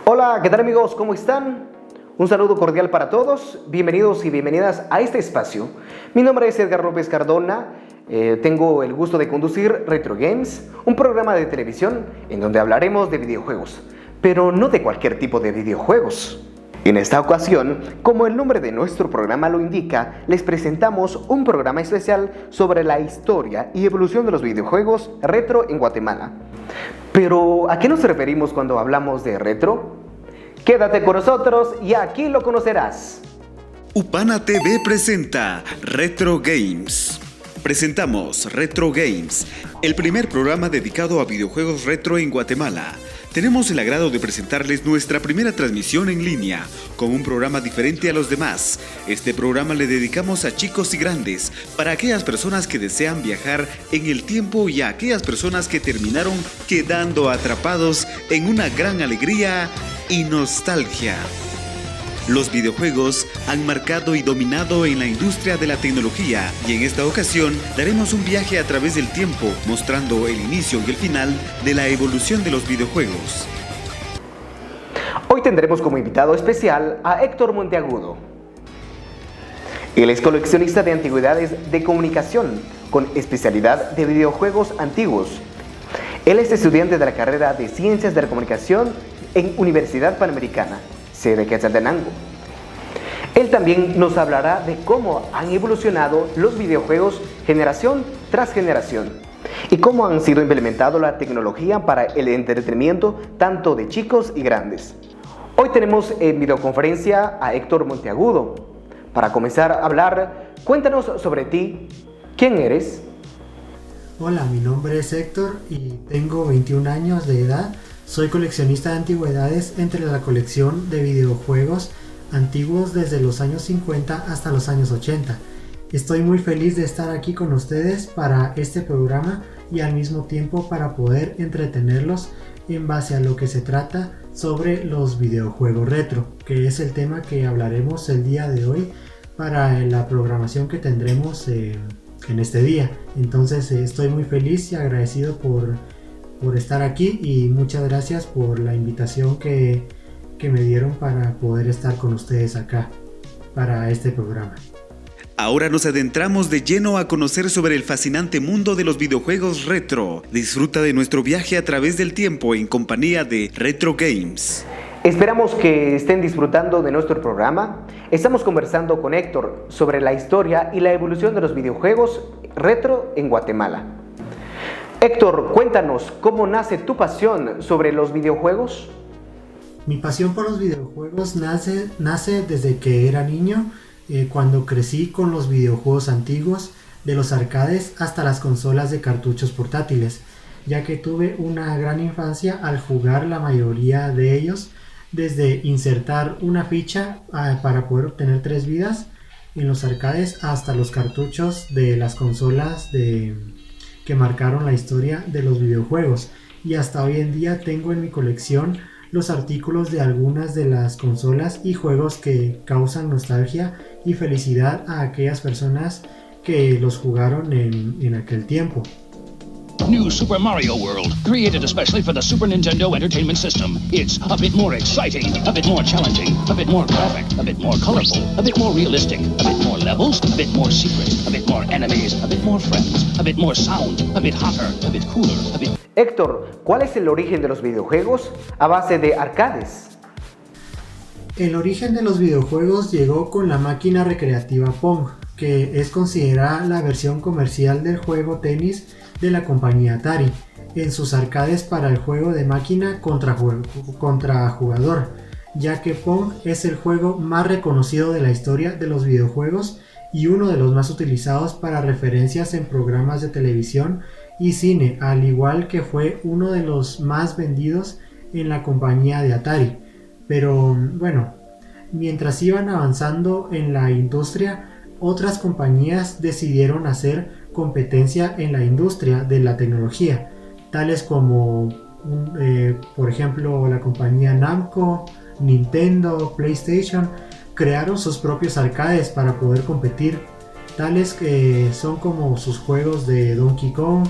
Hola, ¿qué tal amigos? ¿Cómo están? Un saludo cordial para todos, bienvenidos y bienvenidas a este espacio. Mi nombre es Edgar López Cardona, tengo el gusto de conducir Retro Games, un programa de televisión en donde hablaremos de videojuegos, pero no de cualquier tipo de videojuegos. En esta ocasión, como el nombre de nuestro programa lo indica, les presentamos un programa especial sobre la historia y evolución de los videojuegos retro en Guatemala. Pero, ¿a qué nos referimos cuando hablamos de retro? Quédate con nosotros y aquí lo conocerás. Upana TV presenta Retro Games. Presentamos Retro Games, el primer programa dedicado a videojuegos retro en Guatemala. Tenemos el agrado de presentarles nuestra primera transmisión en línea, con un programa diferente a los demás. Este programa le dedicamos a chicos y grandes, para aquellas personas que desean viajar en el tiempo y a aquellas personas que terminaron quedando atrapados en una gran alegría y nostalgia. Los videojuegos han marcado y dominado en la industria de la tecnología y en esta ocasión daremos un viaje a través del tiempo mostrando el inicio y el final de la evolución de los videojuegos. Hoy tendremos como invitado especial a Héctor Monteagudo. Él es coleccionista de antigüedades de comunicación con especialidad de videojuegos antiguos. Él es estudiante de la carrera de Ciencias de la Comunicación en Universidad Panamericana, sede Quetzaltenango. Él también nos hablará de cómo han evolucionado los videojuegos generación tras generación y cómo han sido implementado la tecnología para el entretenimiento tanto de chicos y grandes. Hoy tenemos en videoconferencia a Héctor Monteagudo. Para comenzar a hablar, cuéntanos sobre ti. ¿Quién eres? Hola, mi nombre es Héctor y tengo 21 años de edad. Soy coleccionista de antigüedades entre la colección de videojuegos antiguos desde los años 50 hasta los años 80. Estoy muy feliz de estar aquí con ustedes para este programa y al mismo tiempo para poder entretenerlos en base a lo que se trata sobre los videojuegos retro, que es el tema que hablaremos el día de hoy para la programación que tendremos en este día. Entonces estoy muy feliz y agradecido por estar aquí y muchas gracias por la invitación que me dieron para poder estar con ustedes acá para este programa. Ahora nos adentramos de lleno a conocer sobre el fascinante mundo de los videojuegos retro. Disfruta de nuestro viaje a través del tiempo en compañía de Retro Games. Esperamos que estén disfrutando de nuestro programa. Estamos conversando con Héctor sobre la historia y la evolución de los videojuegos retro en Guatemala. Héctor, cuéntanos, ¿cómo nace tu pasión sobre los videojuegos? Mi pasión por los videojuegos nace desde que era niño, cuando crecí con los videojuegos antiguos, de los arcades hasta las consolas de cartuchos portátiles, ya que tuve una gran infancia al jugar la mayoría de ellos, desde insertar una ficha para poder obtener 3 vidas en los arcades hasta los cartuchos de las consolas que marcaron la historia de los videojuegos, y hasta hoy en día tengo en mi colección los artículos de algunas de las consolas y juegos que causan nostalgia y felicidad a aquellas personas que los jugaron en aquel tiempo. New Super Mario World, created especially for the Super Nintendo Entertainment System. It's a bit more exciting, a bit more challenging, a bit more graphic, a bit more colorful, a bit more realistic, a bit more levels, a bit more secret, a bit more enemies, a bit more friends, a bit more sound, a bit hotter, a bit cooler, a bit... Héctor, ¿cuál es el origen de los videojuegos a base de arcades? El origen de los videojuegos llegó con la máquina recreativa Pong, que es considerada la versión comercial del juego tenis de la compañía Atari, en sus arcades para el juego de máquina contra jugador, ya que Pong es el juego más reconocido de la historia de los videojuegos y uno de los más utilizados para referencias en programas de televisión y cine, al igual que fue uno de los más vendidos en la compañía de Atari. Pero bueno, mientras iban avanzando en la industria, otras compañías decidieron hacer competencia en la industria de la tecnología, tales como por ejemplo la compañía Namco, Nintendo, PlayStation, crearon sus propios arcades para poder competir tales que son como sus juegos de Donkey Kong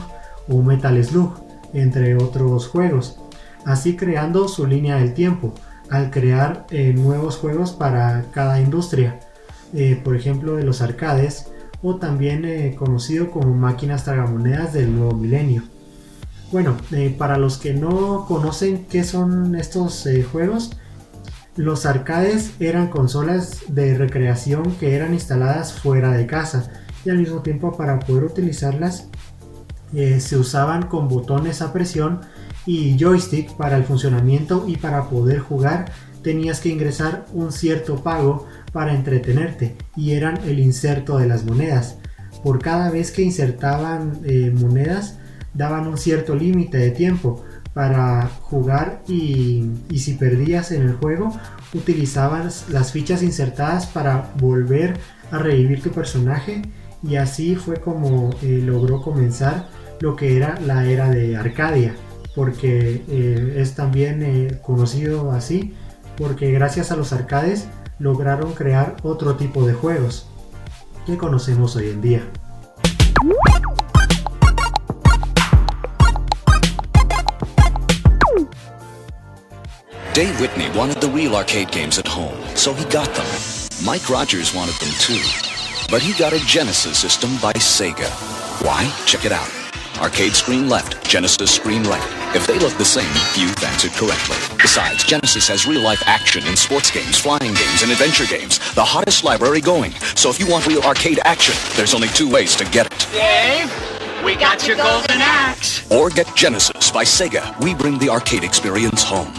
o Metal Slug, entre otros juegos, así creando su línea del tiempo al crear nuevos juegos para cada industria, por ejemplo de los arcades, o también conocido como máquinas tragamonedas del nuevo milenio. Bueno, para los que no conocen qué son estos juegos, los arcades eran consolas de recreación que eran instaladas fuera de casa, y al mismo tiempo para poder utilizarlas se usaban con botones a presión y joystick para el funcionamiento, y para poder jugar tenías que ingresar un cierto pago para entretenerte, y eran el inserto de las monedas. Por cada vez que insertaban monedas daban un cierto límite de tiempo para jugar, y si perdías en el juego utilizabas las fichas insertadas para volver a revivir tu personaje, y así fue como logró comenzar lo que era la era de Arcadia, porque es también conocido así porque gracias a los arcades lograron crear otro tipo de juegos que conocemos hoy en día. Dave Whitney wanted the real arcade games at home, so he got them. Mike Rogers wanted them too, but he got a Genesis system by Sega. Why? Check it out. Arcade screen left, Genesis screen right. If they look the same, you've answered correctly. Besides, Genesis has real-life action in sports games, flying games, and adventure games. The hottest library going. So if you want real arcade action, there's only two ways to get it. Dave, we got your golden axe. Or get Genesis by Sega. We bring the arcade experience home.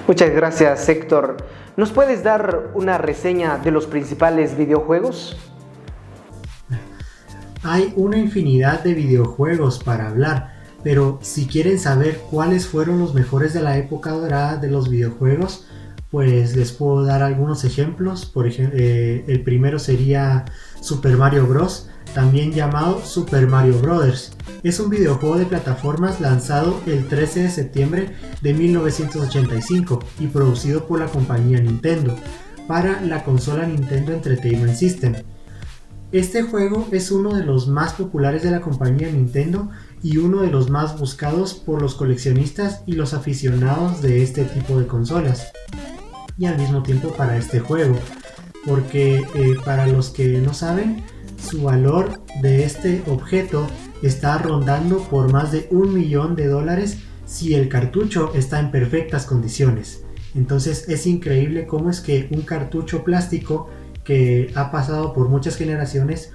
Muchas gracias, Héctor. ¿Nos puedes dar una reseña de los principales videojuegos? Hay una infinidad de videojuegos para hablar, pero si quieren saber cuáles fueron los mejores de la época dorada de los videojuegos, pues les puedo dar algunos ejemplos. Por ejemplo, el primero sería Super Mario Bros., también llamado Super Mario Brothers. Es un videojuego de plataformas lanzado el 13 de septiembre de 1985 y producido por la compañía Nintendo para la consola Nintendo Entertainment System. Este juego es uno de los más populares de la compañía Nintendo y uno de los más buscados por los coleccionistas y los aficionados de este tipo de consolas, y al mismo tiempo para este juego, porque para los que no saben, su valor de este objeto está rondando por más de $1 millón si el cartucho está en perfectas condiciones. Entonces es increíble cómo es que un cartucho plástico que ha pasado por muchas generaciones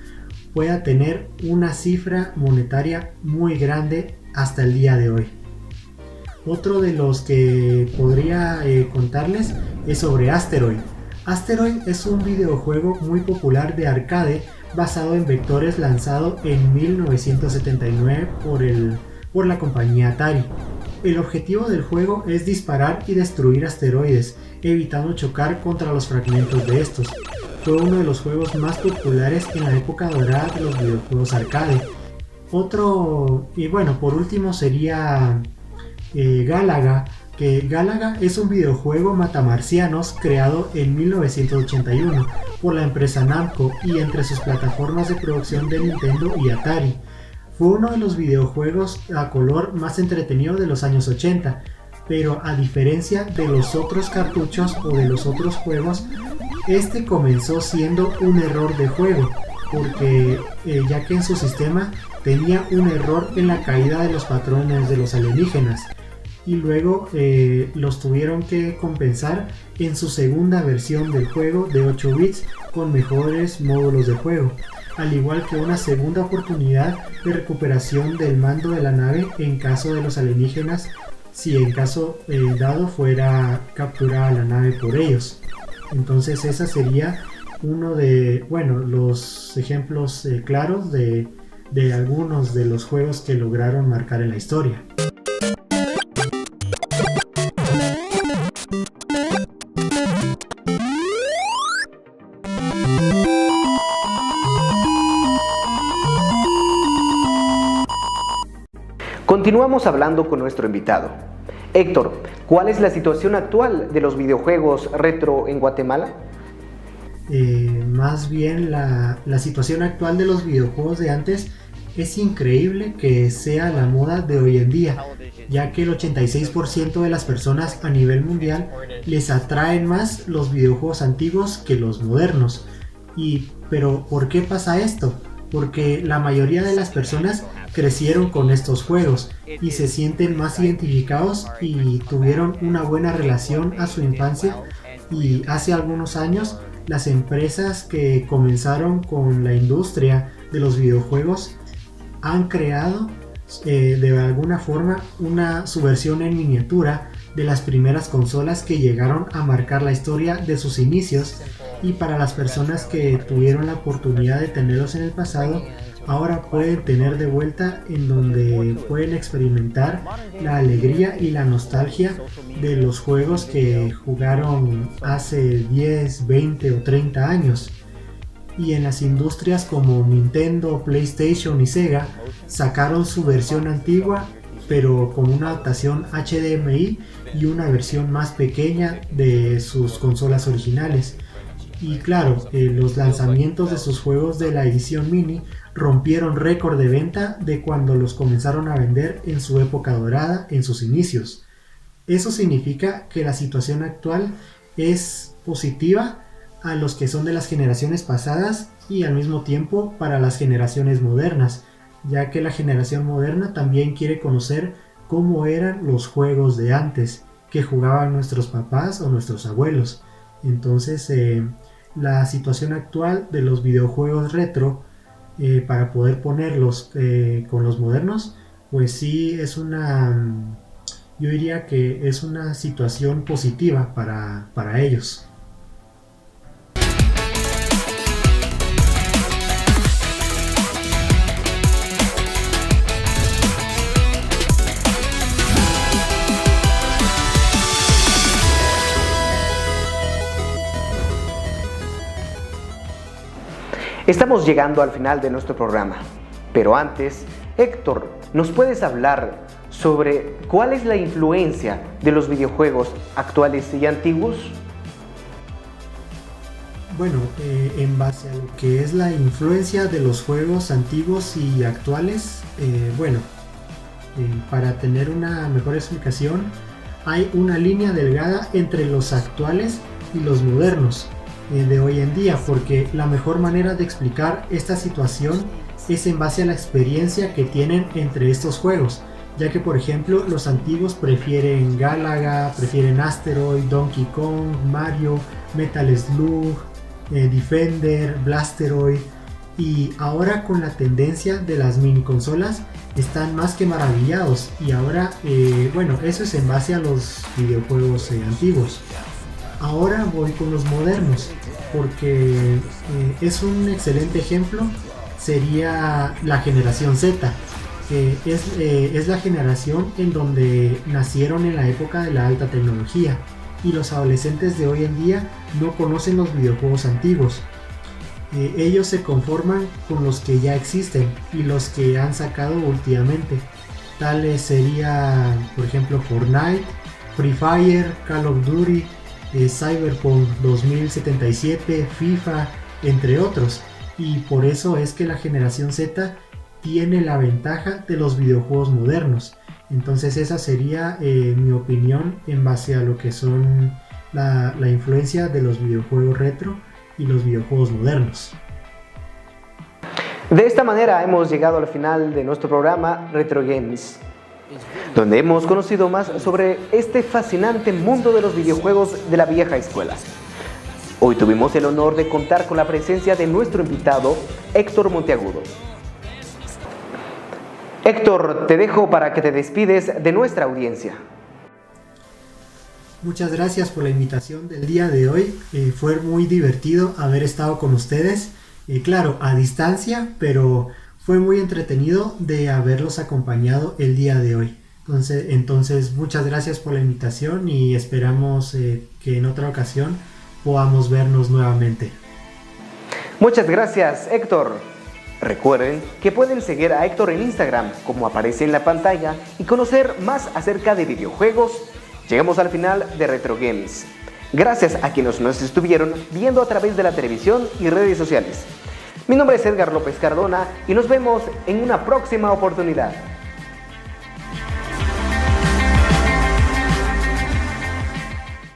pueda tener una cifra monetaria muy grande hasta el día de hoy. Otro de los que podría contarles es sobre Asteroid. Asteroid es un videojuego muy popular de arcade basado en vectores, lanzado en 1979 por la compañía Atari. El objetivo del juego es disparar y destruir asteroides, evitando chocar contra los fragmentos de estos. Fue uno de los juegos más populares en la época dorada de los videojuegos arcade. Otro, y bueno, por último sería Galaga, que Galaga es un videojuego matamarcianos creado en 1981 por la empresa Namco y entre sus plataformas de producción de Nintendo y Atari. Fue uno de los videojuegos a color más entretenido de los años 80, pero a diferencia de los otros cartuchos o de los otros juegos, este comenzó siendo un error de juego, porque ya que en su sistema tenía un error en la caída de los patrones de los alienígenas, y luego los tuvieron que compensar en su segunda versión del juego de 8 bits con mejores módulos de juego, al igual que una segunda oportunidad de recuperación del mando de la nave en caso de los alienígenas, si en caso dado fuera capturada la nave por ellos. Entonces esa sería uno de los ejemplos claros de algunos de los juegos que lograron marcar en la historia. Continuamos hablando con nuestro invitado. Héctor, ¿cuál es la situación actual de los videojuegos retro en Guatemala? Más bien la situación actual de los videojuegos de antes es increíble que sea la moda de hoy en día, ya que el 86% de las personas a nivel mundial les atraen más los videojuegos antiguos que los modernos. Pero ¿por qué pasa esto? Porque la mayoría de las personas crecieron con estos juegos y se sienten más identificados y tuvieron una buena relación a su infancia, y hace algunos años las empresas que comenzaron con la industria de los videojuegos han creado de alguna forma su versión en miniatura de las primeras consolas que llegaron a marcar la historia de sus inicios, y para las personas que tuvieron la oportunidad de tenerlos en el pasado, ahora pueden tener de vuelta, en donde pueden experimentar la alegría y la nostalgia de los juegos que jugaron hace 10, 20 o 30 años. Y en las industrias como Nintendo, PlayStation y Sega sacaron su versión antigua, pero con una adaptación HDMI y una versión más pequeña de sus consolas originales. Y claro, los lanzamientos de sus juegos de la edición mini rompieron récord de venta de cuando los comenzaron a vender en su época dorada, en sus inicios. Eso significa que la situación actual es positiva a los que son de las generaciones pasadas y al mismo tiempo para las generaciones modernas, ya que la generación moderna también quiere conocer cómo eran los juegos de antes, que jugaban nuestros papás o nuestros abuelos. Entonces, la situación actual de los videojuegos retro, para poder ponerlos con los modernos, pues sí es yo diría que es una situación positiva para ellos. Estamos llegando al final de nuestro programa, pero antes, Héctor, ¿nos puedes hablar sobre cuál es la influencia de los videojuegos actuales y antiguos? Bueno, en base a lo que es la influencia de los juegos antiguos y actuales, para tener una mejor explicación, hay una línea delgada entre los actuales y los modernos de hoy en día, porque la mejor manera de explicar esta situación es en base a la experiencia que tienen entre estos juegos, ya que por ejemplo los antiguos prefieren Galaga, prefieren Asteroid, Donkey Kong, Mario, Metal Slug, Defender, Blasteroid, y ahora con la tendencia de las mini consolas están más que maravillados. Y ahora eso es en base a los videojuegos antiguos. Ahora voy con los modernos, porque es un excelente ejemplo. Sería la generación Z, que es la generación en donde nacieron en la época de la alta tecnología, y los adolescentes de hoy en día no conocen los videojuegos antiguos. Ellos se conforman con los que ya existen y los que han sacado últimamente. Tales serían, por ejemplo, Fortnite, Free Fire, Call of Duty, Cyberpunk 2077, FIFA, entre otros. Y por eso es que la generación Z tiene la ventaja de los videojuegos modernos. Entonces esa sería mi opinión en base a lo que son la influencia de los videojuegos retro y los videojuegos modernos. De esta manera hemos llegado al final de nuestro programa Retro Games, donde hemos conocido más sobre este fascinante mundo de los videojuegos de la vieja escuela. Hoy tuvimos el honor de contar con la presencia de nuestro invitado, Héctor Monteagudo. Héctor, te dejo para que te despides de nuestra audiencia. Muchas gracias por la invitación del día de hoy. Fue muy divertido haber estado con ustedes. Claro, a distancia, pero fue muy entretenido de haberlos acompañado el día de hoy. Entonces muchas gracias por la invitación y esperamos que en otra ocasión podamos vernos nuevamente. Muchas gracias, Héctor. Recuerden que pueden seguir a Héctor en Instagram, como aparece en la pantalla, y conocer más acerca de videojuegos. Llegamos al final de Retro Games. Gracias a quienes nos estuvieron viendo a través de la televisión y redes sociales. Mi nombre es Edgar López Cardona y nos vemos en una próxima oportunidad.